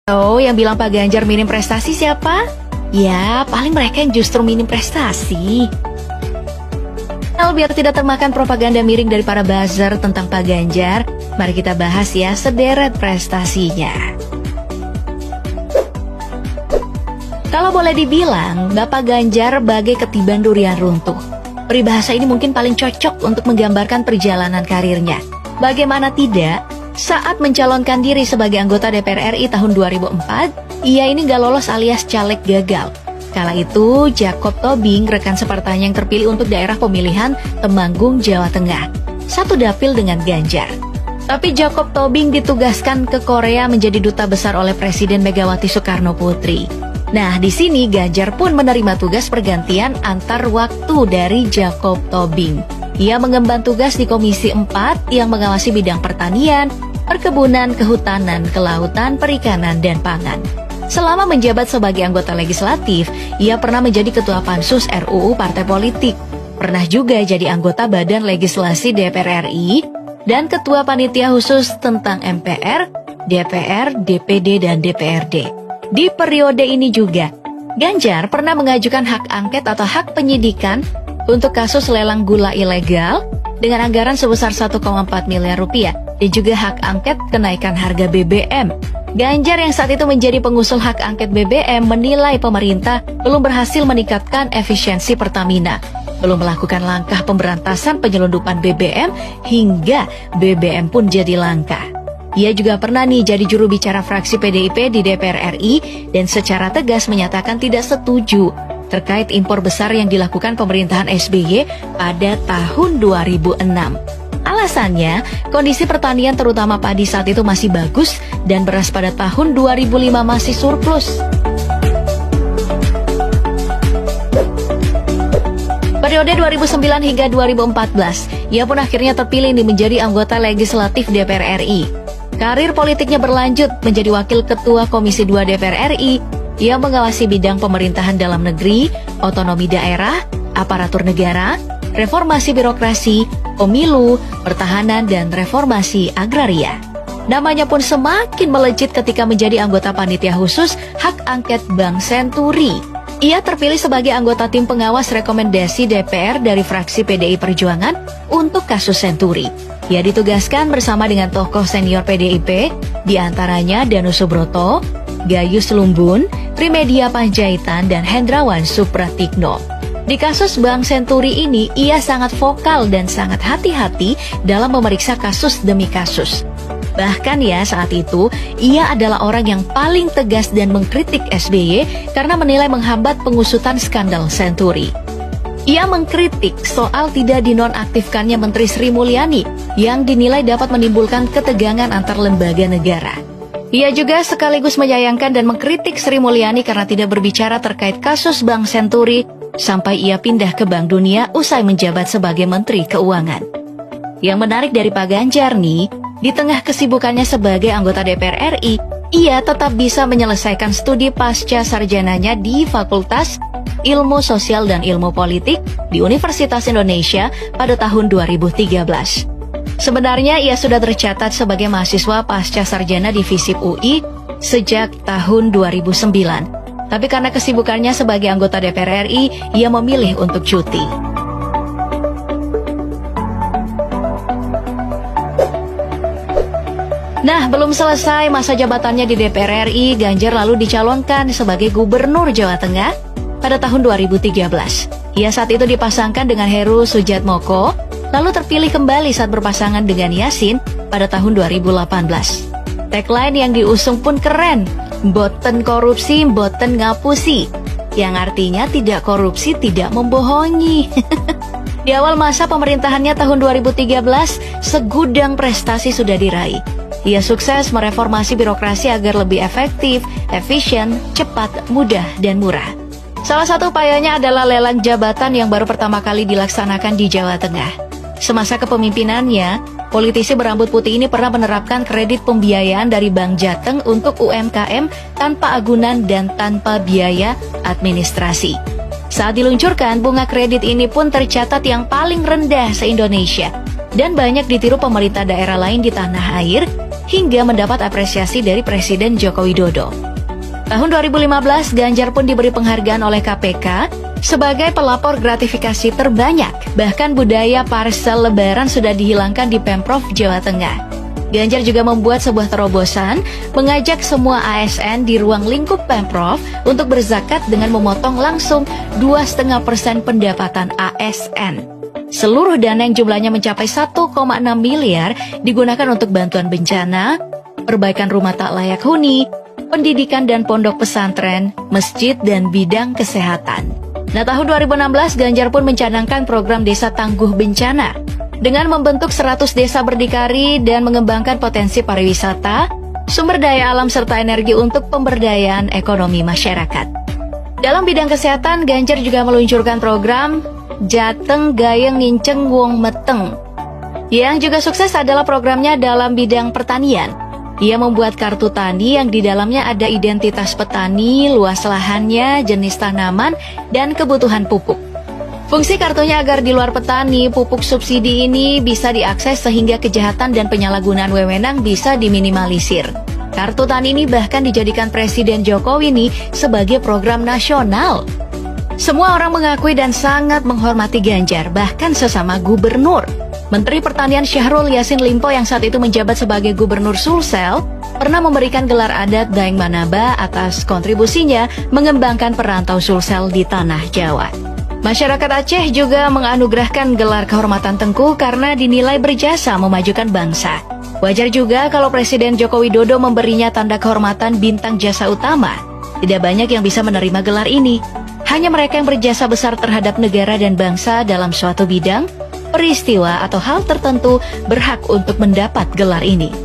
Oh, yang bilang Pak Ganjar minim prestasi siapa? Ya, paling mereka yang justru minim prestasi. Nah, biar tidak termakan propaganda miring dari para buzzer tentang Pak Ganjar, mari kita bahas ya sederet prestasinya. Kalau boleh dibilang, Bapak Ganjar bagai ketiban durian runtuh. Peribahasa ini mungkin paling cocok untuk menggambarkan perjalanan karirnya. Bagaimana tidak, saat mencalonkan diri sebagai anggota DPR RI tahun 2004, ia ini gak lolos alias caleg gagal. Kala itu, Jacob Tobing, rekan separtanya yang terpilih untuk daerah pemilihan Temanggung, Jawa Tengah. Satu dapil dengan Ganjar. Tapi Jacob Tobing ditugaskan ke Korea menjadi duta besar oleh Presiden Megawati Soekarno Putri. Nah, di sini Ganjar pun menerima tugas pergantian antar waktu dari Jacob Tobing. Ia mengemban tugas di Komisi 4 yang mengawasi bidang pertanian, perkebunan, kehutanan, kelautan, perikanan, dan pangan. Selama menjabat sebagai anggota legislatif, ia pernah menjadi ketua Pansus RUU Partai Politik. Pernah juga jadi anggota Badan Legislasi DPR RI dan ketua panitia khusus tentang MPR, DPR, DPD, dan DPRD. Di periode ini juga, Ganjar pernah mengajukan hak angket atau hak penyidikan untuk kasus lelang gula ilegal dengan anggaran sebesar 1,4 miliar rupiah dan juga hak angket kenaikan harga BBM. Ganjar yang saat itu menjadi pengusul hak angket BBM menilai pemerintah belum berhasil meningkatkan efisiensi Pertamina, belum melakukan langkah pemberantasan penyelundupan BBM hingga BBM pun jadi langka. Ia juga pernah jadi juru bicara fraksi PDIP di DPR RI dan secara tegas menyatakan tidak setuju terkait impor besar yang dilakukan pemerintahan SBY pada tahun 2006. Alasannya, kondisi pertanian terutama padi saat itu masih bagus dan beras pada tahun 2005 masih surplus. Periode 2009 hingga 2014, ia pun akhirnya terpilih menjadi anggota legislatif DPR RI. Karir politiknya berlanjut menjadi wakil ketua Komisi 2 DPR RI. Ia mengawasi bidang pemerintahan dalam negeri, otonomi daerah, aparatur negara, reformasi birokrasi, pemilu, pertahanan, dan reformasi agraria. Namanya pun semakin melejit ketika menjadi anggota panitia khusus hak angket Bank Senturi. Ia terpilih sebagai anggota tim pengawas rekomendasi DPR dari fraksi PDI Perjuangan untuk kasus Senturi. Ia ditugaskan bersama dengan tokoh senior PDIP, diantaranya Danus Subroto, Gayus Lumbun, Trimedia Panjaitan, dan Hendrawan Supratikno. Di kasus Bank Senturi ini, ia sangat vokal dan sangat hati-hati dalam memeriksa kasus demi kasus. Bahkan saat itu, ia adalah orang yang paling tegas dan mengkritik SBY karena menilai menghambat pengusutan skandal Senturi. Ia mengkritik soal tidak dinonaktifkannya Menteri Sri Mulyani yang dinilai dapat menimbulkan ketegangan antar lembaga negara. Ia juga sekaligus menyayangkan dan mengkritik Sri Mulyani karena tidak berbicara terkait kasus Bank Senturi sampai ia pindah ke Bank Dunia usai menjabat sebagai Menteri Keuangan. Yang menarik dari Pak Ganjar di tengah kesibukannya sebagai anggota DPR RI, ia tetap bisa menyelesaikan studi pasca sarjananya di Fakultas Ilmu Sosial dan Ilmu Politik di Universitas Indonesia pada tahun 2013. Sebenarnya ia sudah tercatat sebagai mahasiswa pasca sarjana di FISIP UI sejak tahun 2009. Tapi karena kesibukannya sebagai anggota DPR RI, ia memilih untuk cuti. Nah, belum selesai masa jabatannya di DPR RI, Ganjar lalu dicalonkan sebagai Gubernur Jawa Tengah pada tahun 2013. Ia saat itu dipasangkan dengan Heru Sudjatmoko, lalu terpilih kembali saat berpasangan dengan Yasin pada tahun 2018. Tagline yang diusung pun keren, "Boten korupsi, boten ngapusi", yang artinya tidak korupsi, tidak membohongi. Di awal masa pemerintahannya tahun 2013, segudang prestasi sudah diraih. Ia sukses mereformasi birokrasi agar lebih efektif, efisien, cepat, mudah, dan murah. Salah satu upayanya adalah lelang jabatan yang baru pertama kali dilaksanakan di Jawa Tengah. Semasa kepemimpinannya, politisi berambut putih ini pernah menerapkan kredit pembiayaan dari Bank Jateng untuk UMKM tanpa agunan dan tanpa biaya administrasi. Saat diluncurkan, bunga kredit ini pun tercatat yang paling rendah se-Indonesia dan banyak ditiru pemerintah daerah lain di tanah air hingga mendapat apresiasi dari Presiden Joko Widodo. Tahun 2015, Ganjar pun diberi penghargaan oleh KPK sebagai pelapor gratifikasi terbanyak. Bahkan budaya parsel lebaran sudah dihilangkan di Pemprov Jawa Tengah. Ganjar juga membuat sebuah terobosan mengajak semua ASN di ruang lingkup Pemprov untuk berzakat dengan memotong langsung 2,5% pendapatan ASN. Seluruh dana yang jumlahnya mencapai 1,6 miliar digunakan untuk bantuan bencana, perbaikan rumah tak layak huni, pendidikan dan pondok pesantren, masjid, dan bidang kesehatan. Nah, tahun 2016 Ganjar pun mencanangkan program Desa Tangguh Bencana dengan membentuk 100 desa berdikari dan mengembangkan potensi pariwisata, sumber daya alam serta energi untuk pemberdayaan ekonomi masyarakat. Dalam bidang kesehatan, Ganjar juga meluncurkan program Jateng Gayeng Nginceng Wong Meteng. Yang juga sukses adalah programnya dalam bidang pertanian. Ia membuat kartu tani yang di dalamnya ada identitas petani, luas lahannya, jenis tanaman, dan kebutuhan pupuk. Fungsi kartunya agar di luar petani, pupuk subsidi ini bisa diakses sehingga kejahatan dan penyalahgunaan wewenang bisa diminimalisir. Kartu tani ini bahkan dijadikan Presiden Jokowi ini sebagai program nasional. Semua orang mengakui dan sangat menghormati Ganjar, bahkan sesama gubernur. Menteri Pertanian Syahrul Yassin Limpo yang saat itu menjabat sebagai Gubernur Sulsel pernah memberikan gelar adat Daeng Manaba atas kontribusinya mengembangkan perantau Sulsel di tanah Jawa. Masyarakat Aceh juga menganugerahkan gelar kehormatan Tengku karena dinilai berjasa memajukan bangsa. Wajar juga kalau Presiden Joko Widodo memberinya tanda kehormatan Bintang Jasa Utama. Tidak banyak yang bisa menerima gelar ini. Hanya mereka yang berjasa besar terhadap negara dan bangsa dalam suatu bidang, peristiwa atau hal tertentu berhak untuk mendapat gelar ini.